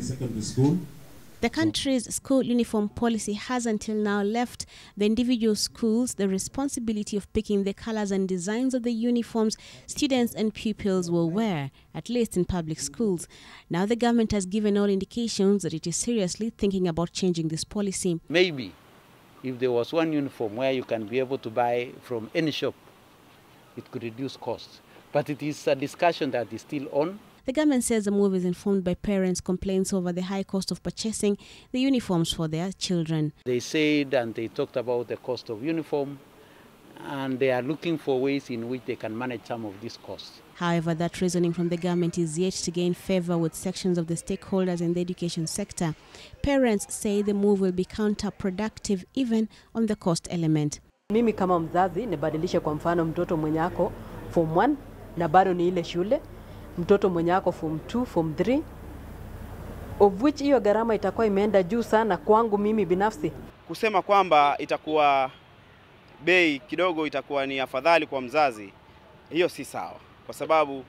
secondary school. The country's school uniform policy has until now left the individual schools the responsibility of picking the colors and designs of the uniforms students and pupils will wear, at least in public schools. Now the government has given all indications that it is seriously thinking about changing this policy. Maybe if there was one uniform where you can be able to buy from any shop, it could reduce costs. But it is a discussion that is still on. The government says the move is informed by parents' complaints over the high cost of purchasing the uniforms for their children. They said and they talked about the cost of uniform, and they are looking for ways in which they can manage some of these costs. However, that reasoning from the government is yet to gain favor with sections of the stakeholders in the education sector. Parents say the move will be counterproductive even on the cost element. Mimi kama mzazi nibadilishe kwa mfano mtoto mwenye ako form 1 na bado ni ile shule, mtoto mwenye ako form 2, form 3, of which hiyo gharama itakuwa imeenda juu sana kwangu mimi binafsi. Kusema kwamba itakuwa bei kidogo itakuwa ni afadhali kwa mzazi, hiyo si sawa. Kwa sababu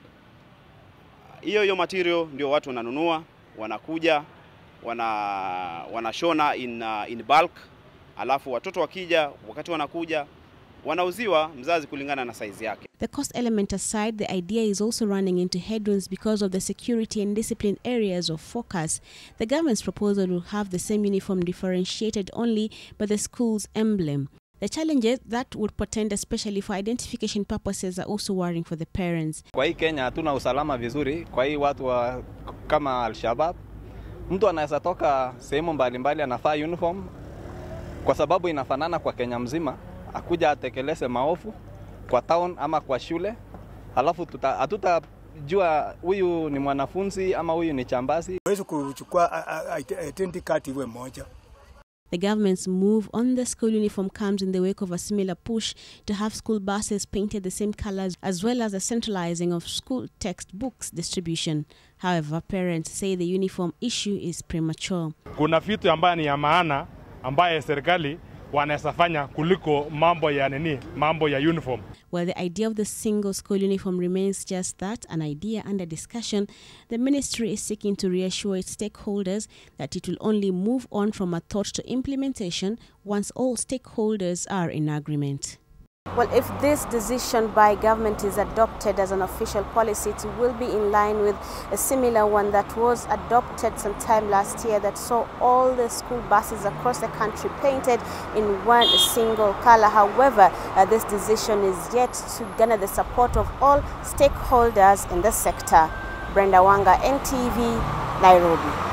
hiyo material ndio watu wananunua, wanakuja, wanashona in bulk, alafu watoto wakija, wakati wanakuja, wanauziwa mzazi kulingana na size yake. The cost element aside, the idea is also running into headwinds because of the security and discipline areas of focus. The government's proposal will have the same uniform differentiated only by the school's emblem. The challenges that would portend especially for identification purposes are also worrying for the parents. Kwa hii Kenya hatuna usalama vizuri, kwa hii watu kama Al-Shabaab, mtu anaweza toka sehemu mbalimbali anafaa uniform kwa sababu inafanana kwa Kenya mzima, akuja atekeleze maovu kwa town ama kwa shule, halafu hatutajua huyu ni mwanafunzi ama huyu ni chambazi. Huwezi kuchukua identity card iwe moja. The government's move on the school uniform comes in the wake of a similar push to have school buses painted the same colors, as well as the centralizing of school textbooks distribution. However, parents say the uniform issue is premature. Kuna vitu ambayo ni ya maana ambaye serikali wanaweza fanya kuliko mambo ya uniform. While the idea of the single school uniform remains just that, an idea under discussion, the ministry is seeking to reassure its stakeholders that it will only move on from a thought to implementation once all stakeholders are in agreement. Well, if this decision by government is adopted as an official policy, it will be in line with a similar one that was adopted sometime last year that saw all the school buses across the country painted in one single color. However, this decision is yet to garner the support of all stakeholders in the sector. Brenda Wanga, NTV, Nairobi.